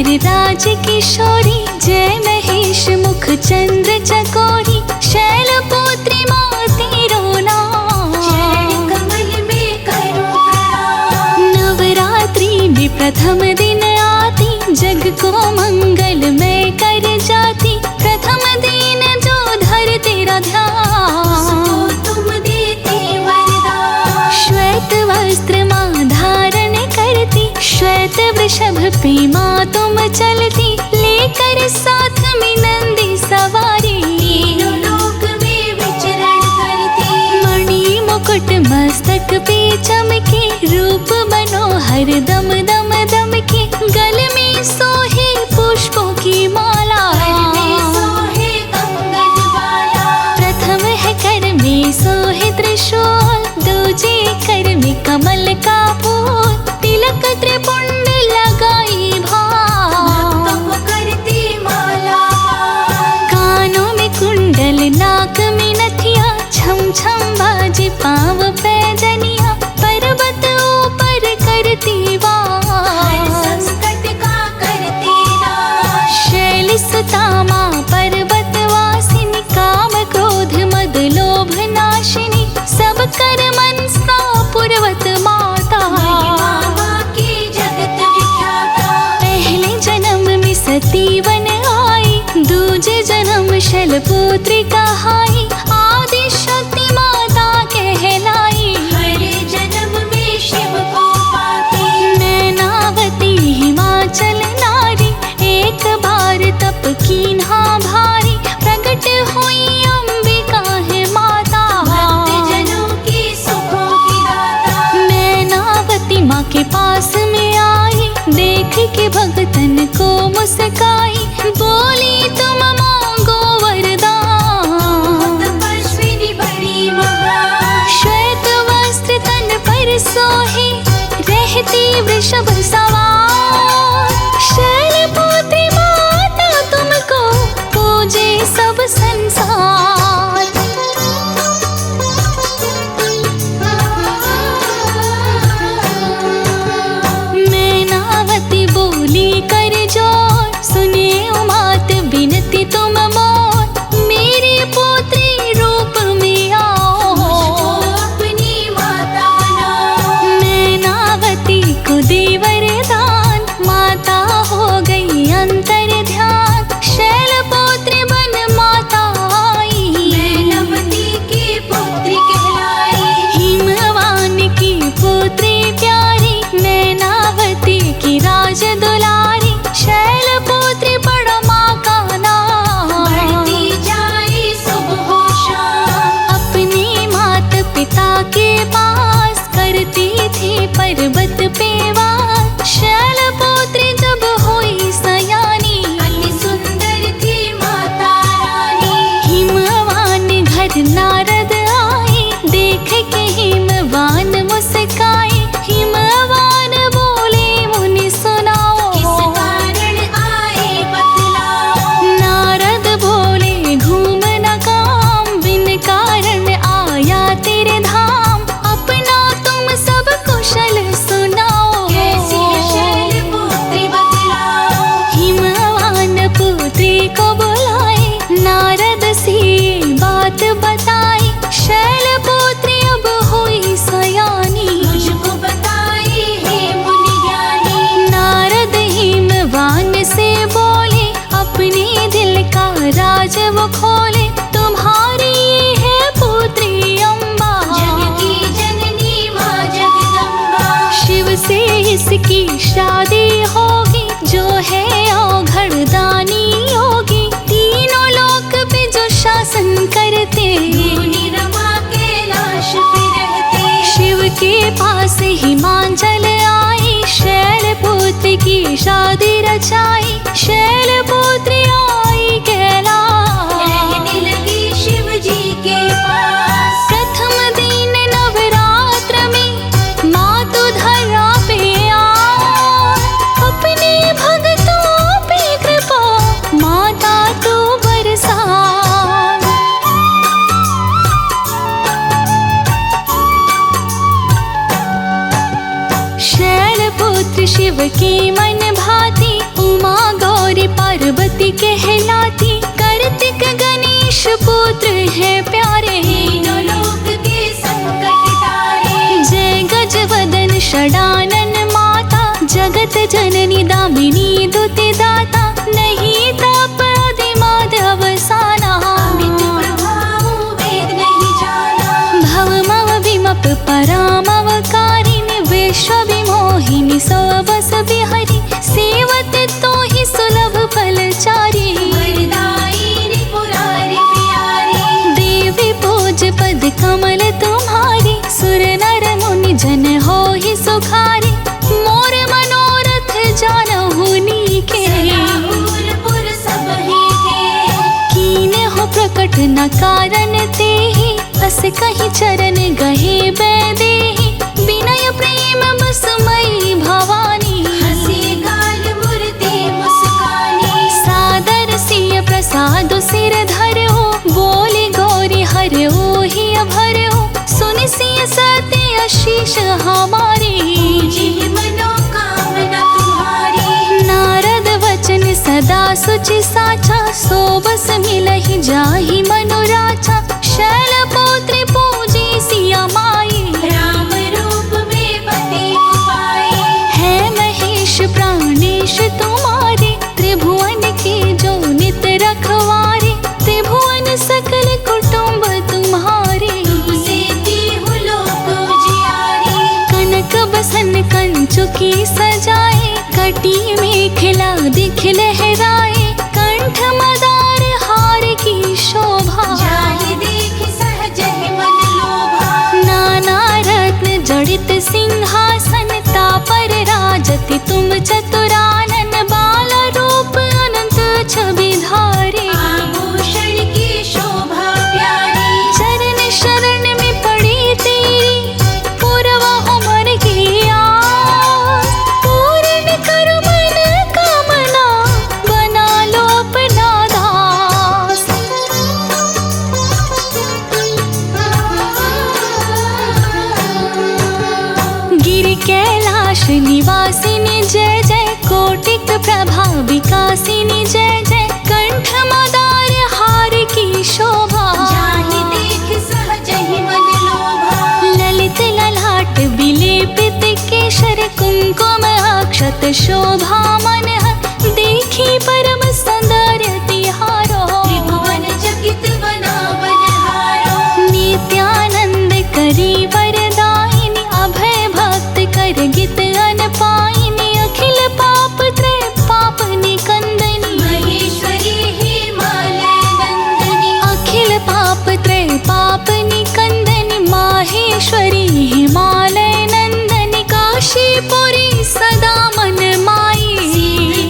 वरराज किशोरी, जय महेश मुख चंद्र चकोरी, शैलपुत्री माँ तेरो नाम, चरण कमल में करो प्रणाम। नवरात्रि में प्रथम दिन आती, जग को मंगल में कर जाती, प्रथम दिन जो धर तेरा ध्यान, तुम देते वरदान। श्वेत वस्त्र माँ धारण करती, श्वेत वृषभ पे माँ तुम चलती, लेकर साथ में नंदी सवारी, तीनों लोक में विचरण करती। मणि मुकुट मस्तक पे चमके, रूप मनोहर दम दम दम के, गल में सोहे पुष्पों की माला, कर में सोहे कंगन वाला। प्रथम है कर में सोहे त्रिशूल, दूजे कर में कमल का फूल, तिलक त्रिपुंड लगाई भक्तों को करती माला। कानों में कुंडल, नाक में नथिया, छम छम बाजे पाँव पैजनिया, पर्वत ऊपर करती वार, हर संकट का करती नाश। शैल सुता माँ पर्वत वासिनी, काम क्रोध मद लोभ नाशिनी, सब कर मनसा पुरवत माता, महिमा माँ की जगत विख्याता। पहले जन्म में सती वन आई, दूजे जन्म शैलपुत्री कहाई, आदि शक्ति माता कहलाई, हर जन्म में शिव को पाती। नैनावती हिमाचल नारी, एक बार तप कीन्हा भारी, प्रकट हुई अंबिका है माता, भक्त जनों की सुखों की दाता। नैनावती माँ के पास में आई, देख के भगतन को मुस्काई, बोली तुम मांगो वरदान, तपस्विनी बड़ी महान। श्वेत वस्त्र तन पर सोहे, रहती वृषभ सवार, शैलपुत्री माता तुमको पूजे सब संसार। मैनावती बोली कर जोर, सुने उमात बिनती तुम मोर, मेरी पुत्री रूप में आओ, अपनी माता बनाओ। मैनावती को दे वरदान, माता हो गई अंतर ध्यान, शैलपुत्री बन माता आई, मैनावती की पुत्री कहलाई। हिमवान की पुत्री प्यारी, मैनावती की राज दुलारी, शैलपुत्री बड़ा माँ का नाम, बढ़ती जाए सुबह शाम। अपने माता पिता के पास करती थी पर्वत पे वास, शैलपुत्री जब हुई सयानी, अति सुंदर थी माता रानी। हिमवान घर नारद आए, देख के हिमवान मुस्काए, हिमवान बोले मुनि सुनाओ, किस कारण आए बतलाओ। नारद बोले घूम न काम, बिन कारण आया तेरे धाम, अपना तुम सब कुशल सुनाओ, कैसी है शैलपुत्री बतलाओ। हिमवान पुत्री को बुलाए, नारद से बात बताई, शैलपुत्री अब हुई सयानी, मुझको बताई है मुनि ज्ञानी। नारद हिमवान से बोले, अपने दिल का राज वो खोले, तुम्हारी ये है पुत्री अम्बा, जग की जननी माँ जगदम्बा। शिव से इसकी शादी होगी, जो है औघड़ दानी योगी, तीनों लोक पे जो शासन करते, मुनि रमा कैलाश पे रहते। शिव के पास हिमांचल आई, शैलपुत्री की शादी रचाई, शैलपुत्री आई कैलाश, रहने लगी शिव जी के पास। प्रथम दिन नवरात्र में माँ तू धरा पे आ, अपने भक्तों पे कृपा माता तू बरसा, शैलपुत्री शिव की मन भाती, उमा गौरी पार्वती कहलाती, कार्तिक गणेश पुत्र है प्यारे। तीनों लोक के संकट तारे, जय गजवदन षडानन माता, जगत जननी दामिनी दुति दाता, नहीं ताप आदिमाद अवसाना। अमित प्रभाव वेद नहीं जाना, भवमव विमप परामवकारिणि, विश्व विमोहिनी सवस विहरि, सेवत तो ही सुलभ फलचारी। वरदायिनी पुरारी प्यारी, देवी पूज पद कमल तुम्हारी, सुर नर मुनि जन हो ही सुखारी, मोर मनोरथ जानहु नीके। सलाहुरपुर सब ही थे, कीन हो प्रकट न कारण तेहि, अस कहीं चरण गहे बैदेहि, विनय प्रेम बसमयी भवानी। हंसी गाल मूर्ति मुस्कानी, सादर सिय प्रसाद सिर धरो, बोले गौरी हरो ही अभरो, सुनि सिय सत्य आशीष हमारी। जिह मनोकामना तुम्हारी, नारद वचन सदा सुचि साचा, सो बस मिलहि जाहि मनोराचा, शैलपुत्री पूजी सिया माई। राम रूप में पति पाए, है महेश प्राणेश तुम्हारे, त्रिभुवन के जो नित रखवारे, त्रिभुवन सकल कुटुंब तुम्हारे। तुमसे तीहु लोक उजियारे, कनक बसन कंचुकी सजाए, कटी में खिला दिख लहराए, कंठ मदार हार की शोभा। जाहि देख सहज ही मन लोभा, नाना रत्न जड़ित सिंहासन, तापर राजति तुम चतुरानन, बाल रूप अनंत छवि धारे। आभूषण की शोभा प्यारी, चरण शरण में पड़ी तेरी, पूर्व उमर की आस, पूर्ण करो मन कामना, बना लो अपना दास। गिरि कैलाश निवासिनी जय जय, कोटिक प्रभा विकासिनी जय जय, कंठ मदार हार की शोभा। जाहि देख सहज ही मन लोभा, ललित ललाट विलेपित केशर, कुंकुम अक्षत शोभा मन, देखी परम सौंदर्य तिहारो। त्रिभुवन चकित बना बनहारो, नित्यानंद करी वरदायिनी, अभय भक्त कर गित अनपायिनी, अखिल पाप त्रय पाप निकंदनी। महेश्वरी हिमालय नंदनी, अखिल पाप त्रय पाप निकंदनी, माहेश्वरी हिमालय नंदनी, काशीपुरी सदा मन माई।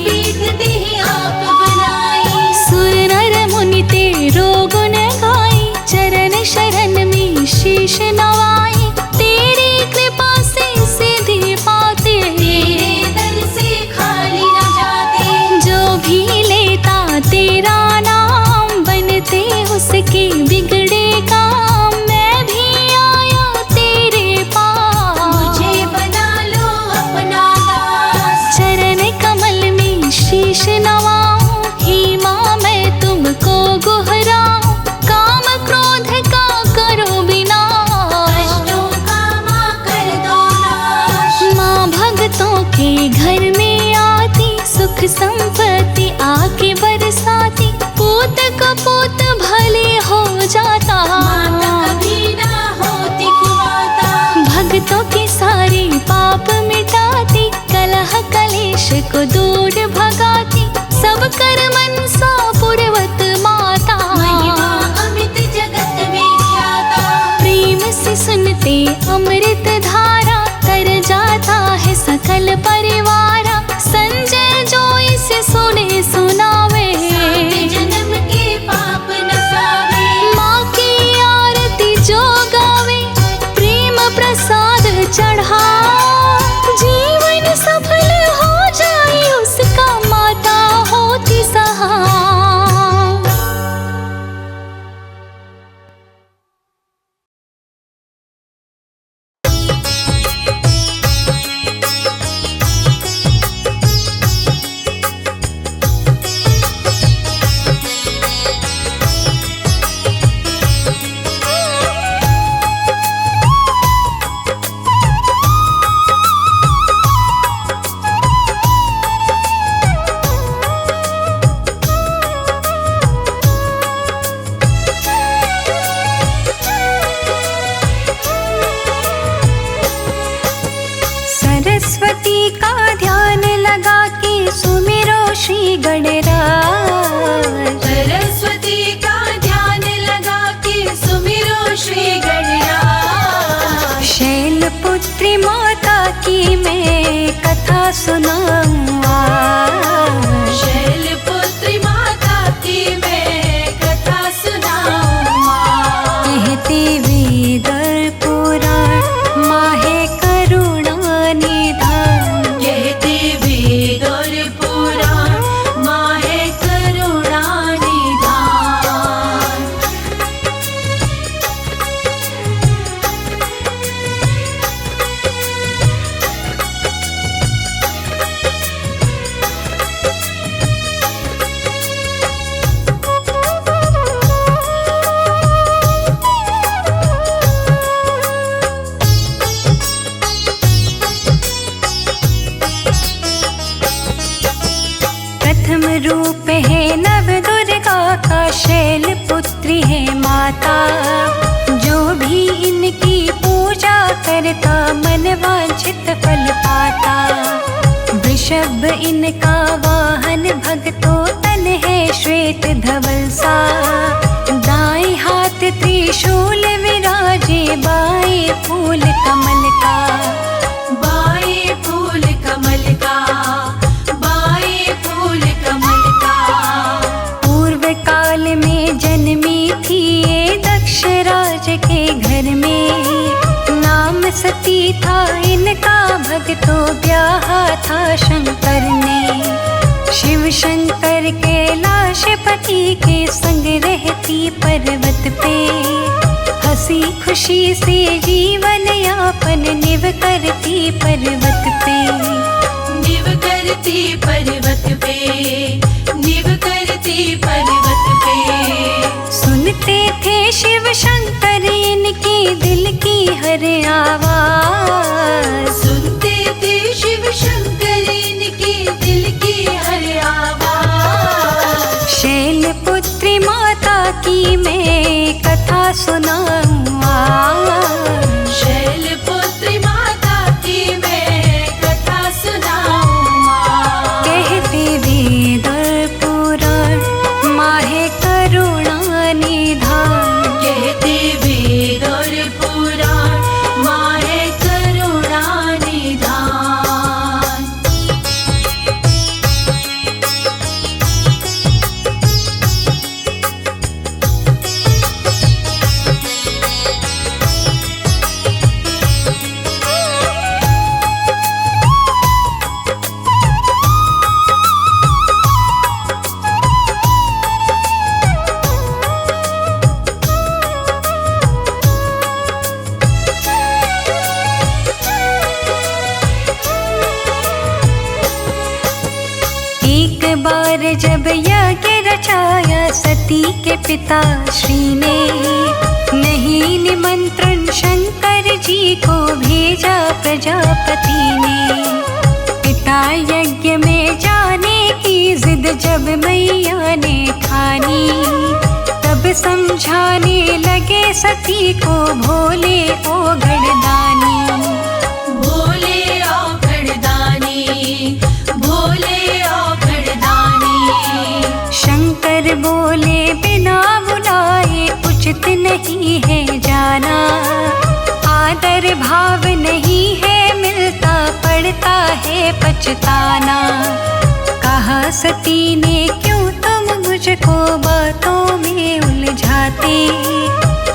पीठ देहि आप बनाई, सुर नर मुनि तेरो गुण गाई, चरण शरण में शीश नवाई, तेरी कृपा से सिद्धि पाते। तेरे दर से खाली न जाते, जो भी लेता तेरा नाम, बनते उसके बिगड़े काम, मैं भी आया तेरे पास। मुझे बना लो अपना दास, चरण कमल में शीश नवाऊं, हे माँ मैं तुमको गुहराऊं, काम क्रोध का करो विनाश। कष्टों का माँ कर दो नाश, माँ भक्तों के घर में आती, सुख संपत्ति आके बरसाती, पूत कपूत भले हो जाता। माता कभी ना होती कुमाता, भक्तों के सारे पाप मिटाती, कलह कलेश को दूर भगाती, सब कर मनसा पूर्वत माता। महिमा अमित जगत में ख्याता, प्रेम से सुनते अमृत धारा, तर जाता है सकल परिवारा, संजय जो इसे सुने सुनावे। सात जन्म के पाप नसावे, माँ की आरती जो गावे, प्रेम प्रसाद चढ़ा, जीवन सफल हो जाए उसे लगा के सुमिरो श्री गणराज। सरस्वती का ध्यान लगा के सुमिरो श्री गणराज। शैलपुत्री माता की मैं कथा सुनाऊं आज। शैलपुत्री माता की मैं कथा सुनाऊं आज। कहते वेद और पुराण माहे करुणा निधान। कहते वेद और पुराण माहे करुणा निधान। प्रथम रूप है नव दुर्गा का, शैलपुत्री है माता। जो भी इनकी पूजा करता मन वांछित फल पाता। वृषभ इनका वाहन भक्तों तन है श्वेत धवल सा। दाएं हाथ त्रिशूल विराजे, बाएं फूल कमल का। बाएं फूल कमल का, बाएं फूल कमल का। पूर्व काल में जन्मी थी ये दक्ष राज के घर में। नाम सती था इनका, भक्तों ब्याह था शंकर ने। शिव शंकर कैलाश पति के संग रहती पर्वत पे। हंसी खुशी से जीवन यापन निव करती पर्वत पे। निव करती पर्वत पे, निव करती पर्वत पे। सुनते थे शिव शंकर इनके दिल की हर आवाज। सुनते थे शिव शंकर इनके दिल की हर आवाज। शैलपुत्री माता की मैं कथा सुनाऊं आज। शैलपुत्री माता की मैं कथा सुनाऊं आज। कहते वेद और पुराण माहे करुणा निधान। कहते वेद और पुराण माहे करुणा निधान। एक बार जब यज्ञ रचाया सती के पिता श्री ने। नहीं निमंत्रण शंकर जी को भेजा प्रजापति ने। पिता यज्ञ में जाने की जिद जब मैया ने ठानी। तब समझाने लगे सती को भोले ओ गढ़दानी। भोले औघड़दानी, भोले औघड़दानी। शंकर बोले बिना बुलाए उचित नहीं है जाना। आदर भाव नहीं है मिलता, पड़ता है पछताना। कहा सती ने क्यों तुम मुझको बातों में उलझाते।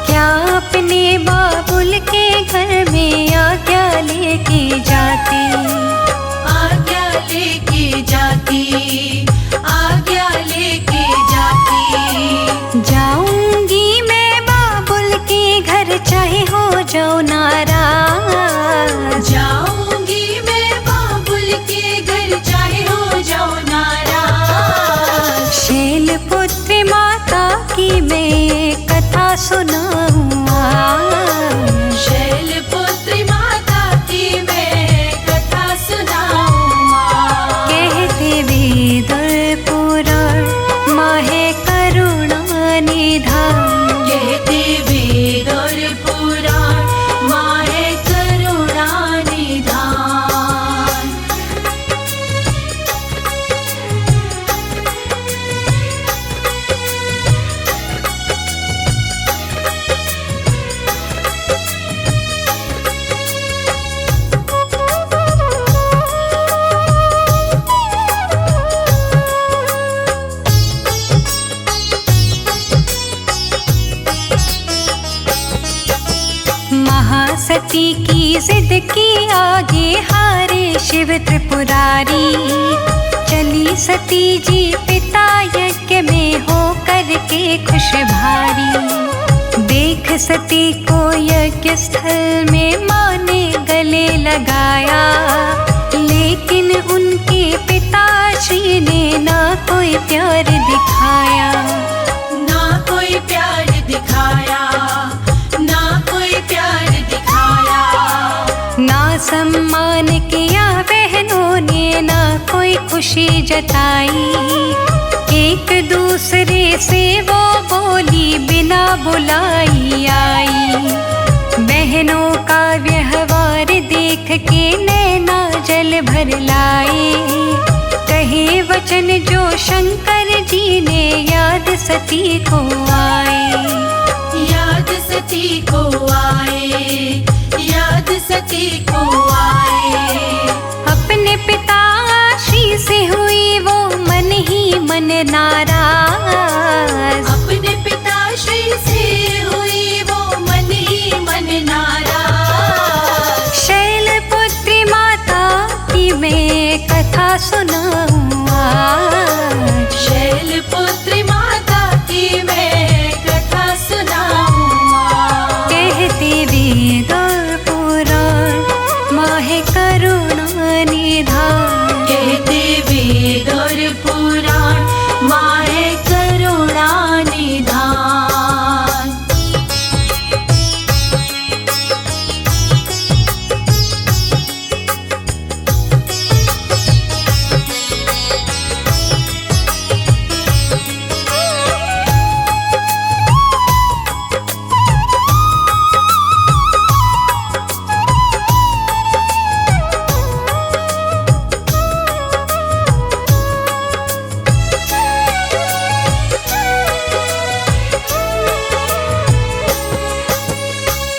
क्या अपने बाबुल के घर में आज्ञा लेके जाते। आज्ञा लेके जाती, आज्ञा लेके जाती। जाऊंगी मैं बाबुल के घर चाहे हो जाओ नाराज। जाऊंगी मैं बाबुल के घर चाहे हो जाओ नाराज। की जिद की आगे हारे शिव त्रिपुरारी। चली सती जी पिता यज्ञ में हो करके खुश भारी। देख सती को यज्ञ स्थल में माँ ने गले लगाया, लेकिन उनके पिताश्री ने ना कोई प्यार दिखाया। ना कोई प्यार दिखाया, ना कोई प्यार दिखाया। ना सम्मान किया बहनों ने, ना कोई खुशी जताई। एक दूसरे से वो बोली बिना बुलाई आई। बहनों का व्यवहार देख के नैना जल भर लाए। कहे वचन जो शंकर जी ने याद सती को आए। याद सती को आए, याद सती को आए। अपने पिता श्री से हुई वो मन ही मन नाराज। अपने पिताश्री से हुई वो मन ही मन नाराज। शैलपुत्री माता की मैं कथा सुनाऊं आज। शैलपुत्री माता की मैं कथा सुनाऊं आज। कहते वेद और पुराण माहे करुणा निधान। कहते वेद और पुराण माहे करुणा निधान।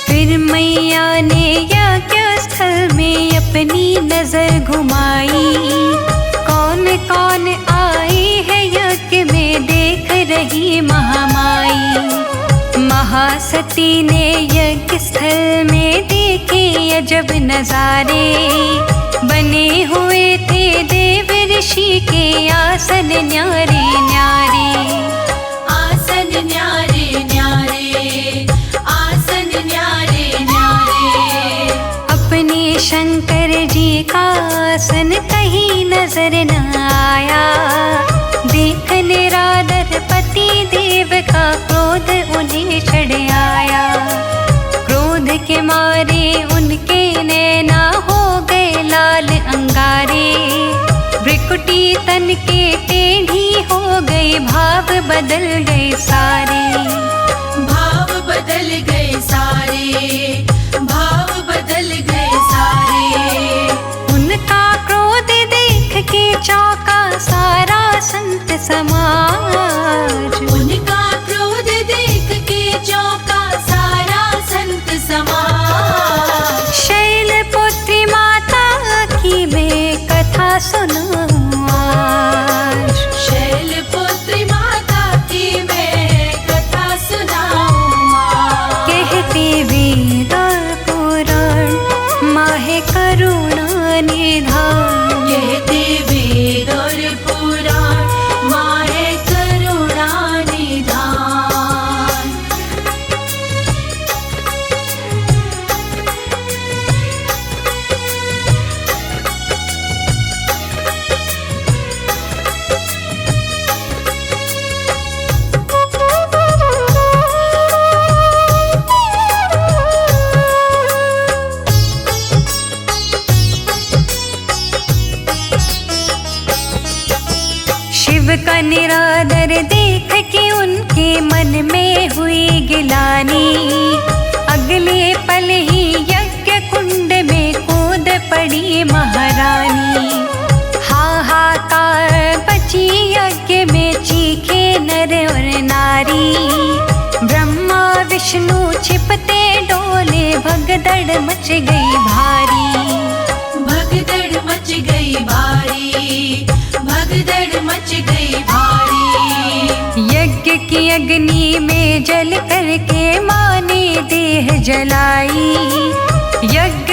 फिर मैया ने यज्ञ स्थल में अपनी नजर घुमाई। कौन कौन आई है यज्ञ में देख रही महामाई। महासती ने यज्ञ स्थल में देखे अजब नजारे। बने हुए थे देव ऋषि के आसन न्यारे न्यारे। आसन न्यारे न्यारे, आसन न्यारे न्यारे। अपने शंकर जी का आसन कहीं नजर न आया। देख निरादर पति देव का क्रोध उन्हें चढ़ आया। क्रोध के मारे उनके नैना हो गए लाल अंगारे। भ्रिकुटी तन के टेढ़ी हो गई, भाव बदल गए सारे। भाव बदल गए सारे, भाव बदल गए सारे। उनका क्रोध देख के चौंका सारा संत समाज। उनका क्रोध देख के चौंका सारा संत समाज। शैलपुत्री माता की मैं कथा सुनाऊं आज। शैलपुत्री माता की मैं कथा सुनाऊं आज। कहते वेद और पुराण माहे करुणा निधान। कहते वेद और पुराण माहे करुणा निधान। शिव का निरादर देख के उनके मन में हुई गिलानी। अगले पल ही यज्ञ कुंड में कूद पड़ी महारानी। हाहाकार बची यज्ञ में चीखे नर और नारी। ब्रह्मा विष्णु छिपते डोले, भगदड़ मच गई भारी। भगदड़ मच गई भारी, भगदड़ मच गई भारी। यज्ञ की अग्नि में जल करके माँ ने देह जलाई। यज्ञ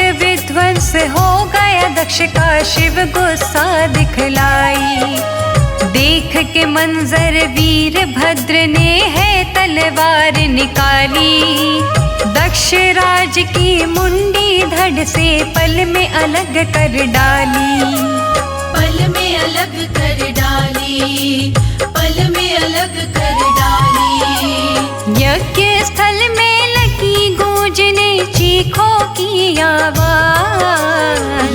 बस हो गया दक्ष का शिव गुस्सा दिखलाई। देख के मंजर वीरभद्र ने है तलवार निकाली। दक्ष राज की मुंडी धड़ से पल में अलग कर डाली। पल में अलग कर डाली, पल में अलग कर डाली। यज्ञ स्थल में लगी गूंजने चीखों की आवाज।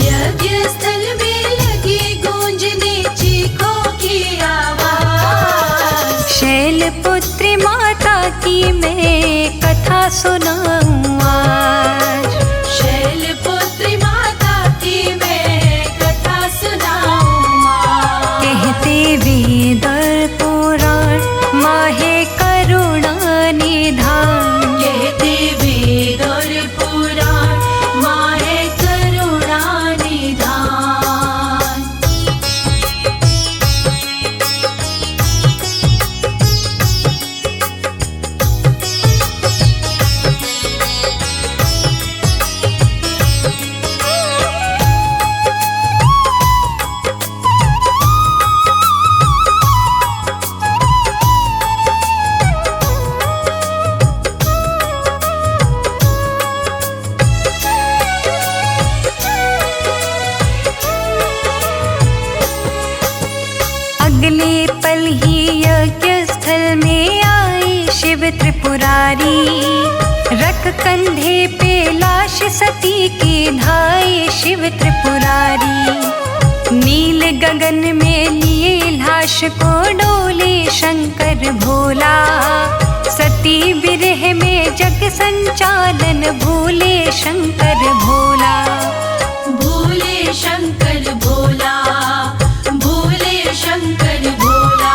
यज्ञ स्थल में लगी गूंजने चीखों की आवाज। शैलपुत्री माता की मैं कथा सुनाऊं आज। शैलपुत्री माता की मैं कथा सुनाऊं आज। कहते वेद और पुराण माहे करुणा निधान। कहते वेद और पुराण माहे करुणा निधान। अगले पल ही यज्ञ स्थल में आई शिव त्रिपुरारी। रख कंधे पे लाश सती की धाये शिव त्रिपुरारी। नील गगन में लिए लाश को डोले शंकर भोला। सती विरह में जग संचालन भूले शंकर भोला। भूले शंकर भोला, भूले शंकर भोला।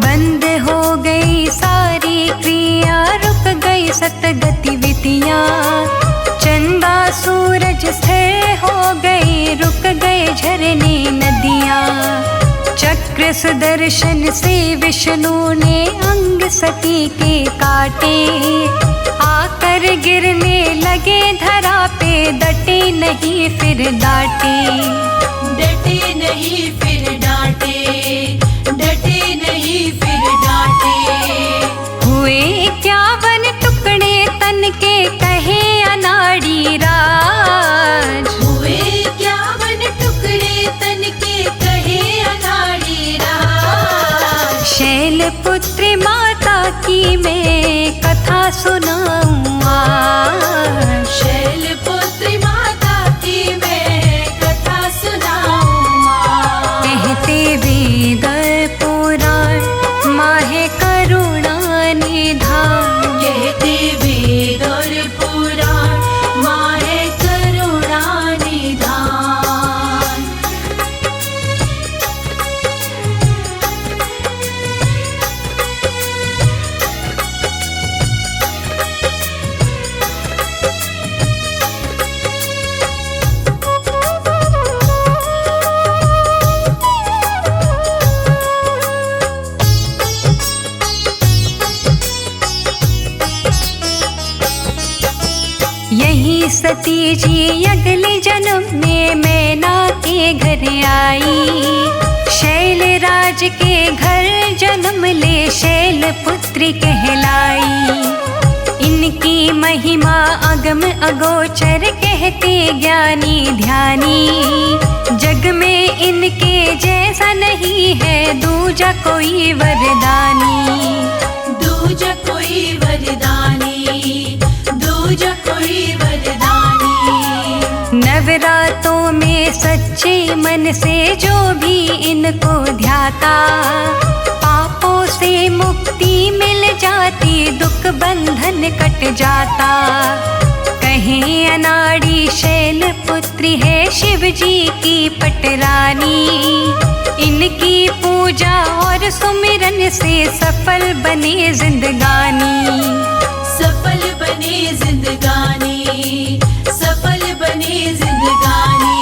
बंद हो गई सारी क्रिया, रुक गई सत गतिविधियाँ। चंदा सूरज स्थिर हो गई, रुक गए झरने नदियाँ। चक्र सुदर्शन से विष्णु ने अंग सती के काटे। आकर गिरने लगे धरा पे, डटे नहीं फिर डांटे। डटे नहीं फिर डांटे, डटे नहीं फिर डांटे। हुए 51 टुकड़े तन के कहे अनाड़ी राज। हुए 51 टुकड़े तन के कहे अनाड़ी राज। शैलपुत्री माता की मैं कथा सुनाऊं आज। शैलपुत्री माता की मैं कथा सुनाऊं आज। कहते वेद और पुराण माहे करुणा निधान। कहते वेद और पुराण माहे करुणा निधान। यही सती जी अगले जन्म में मैना के घर आई। शैलराज के घर जन्म ले शैलपुत्री कहलाई। इनकी महिमा अगम अगोचर कहते ज्ञानी ध्यानी। जग में इनके जैसा नहीं है दूजा कोई वरदानी। दूजा कोई वरदानी, दूजा कोई वरदानी। नवरातों में सच्चे मन से जो भी इनको ध्याता, पापों से मुक्ति मिल जाती, दुख बंधन कट जाता। कहीं अनाड़ी शैलपुत्री है शिव जी की पटरानी। इनकी पूजा और सुमिरन से सफल बने जिंदगानी। सफल बने जिंदगानी, सफल बने जिंदगानी।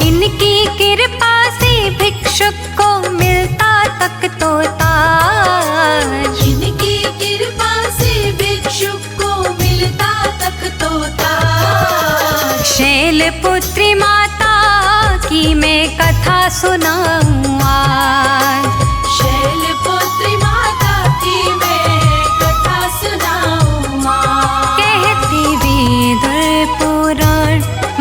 इनकी कृपा से भिक्षुक को मिलता तक तो ताज। इनकी कृपा से भिक्षुक को मिलता तक तो ताज। शैलपुत्री माता की मैं कथा सुनाऊं आज। शैलपुत्री माता की मैं कथा सुनाऊं आज। कहते वेद पुराण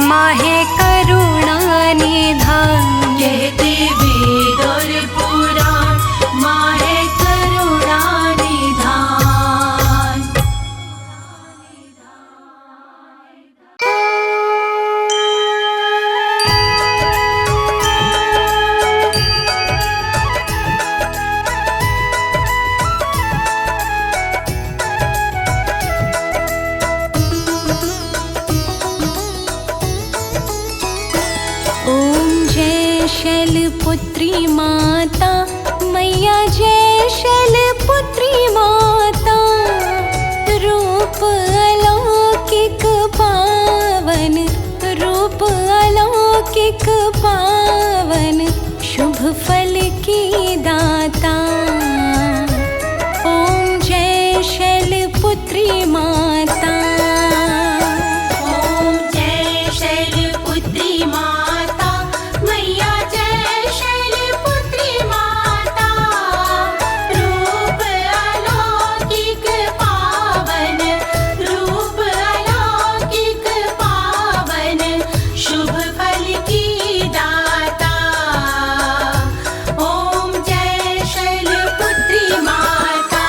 माहे करुणा निधान। कहते वेद और पुराण माहे करुणा निधान। ओम जय शैलपुत्री माता मैया जय शैलपुत्री माता। रूप अलौकिक पावन रूप अलौकिक पावन शुभ फल की दाता। ओम जय शैलपुत्री माता। ओम जय शैलपुत्री माता मैया जय शैलपुत्री माता। रूप अलौकिक पावन रूप अलौकिक पावन शुभ फल की दाता। ओम जय शैलपुत्री माता।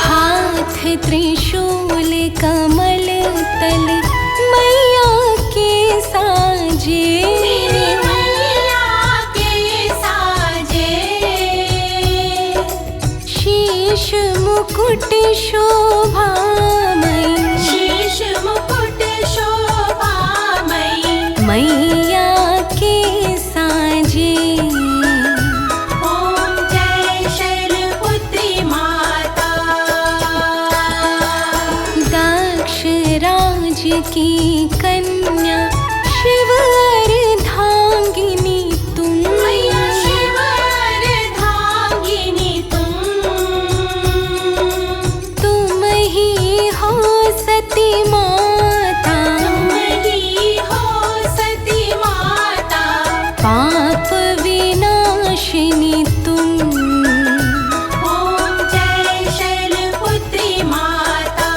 हाथ त्रिशूल कमल तल मैया के साजे। मेरी मैया के साजे। शीश मुकुट शोभामयी शीश मुकुट शोभामयी मैया के साजे। ओम जय शैलपुत्री माता। दक्ष राज की कन्या शिव अर्धांगिनी तुम। मैया शिव अर्धांगिनी तुम ही हो सती माता। तुम ही हो सती माता। पाप विनाशिनी तुम। ओम जय शैलपुत्री माता।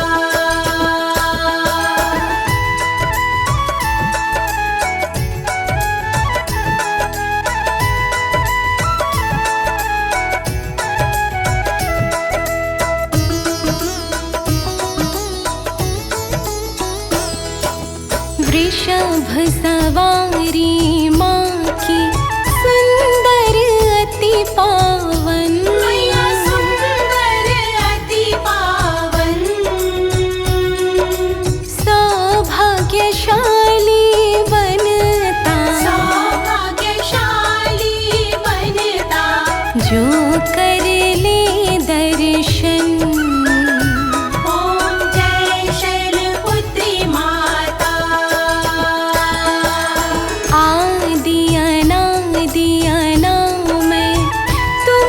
वृषभ सवारी माँ की सुंदर अति पावन। मैया सुंदर अति पावन। सौभाग्यशाली बनता सौभाग्यशाली बनता। जो कर ले दर्शन। ओम जय शैलपुत्री माता। आदि अनादि अनामय तुम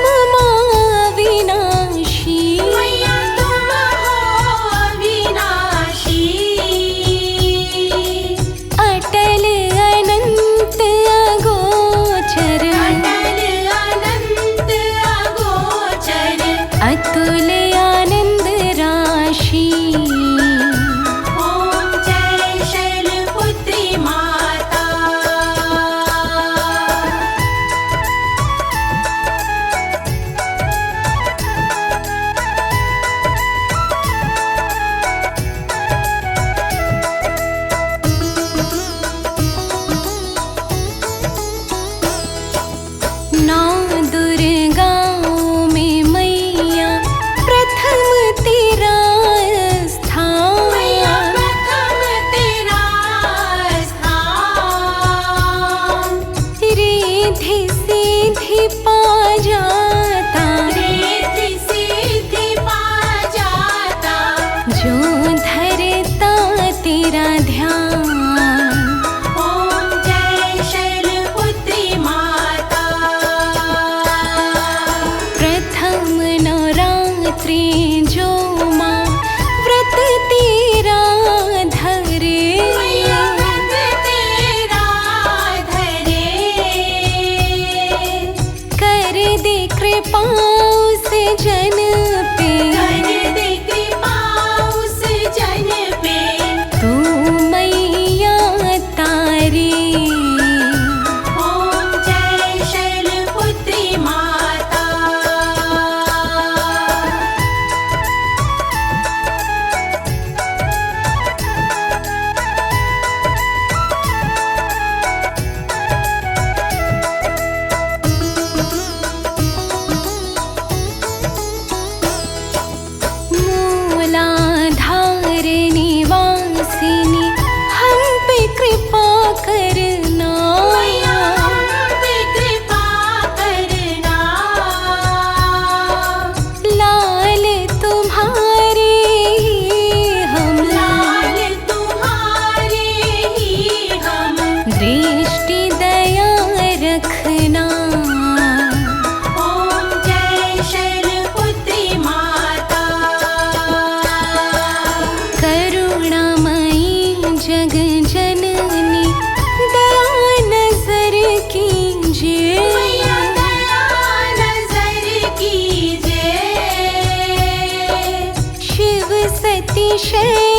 विषय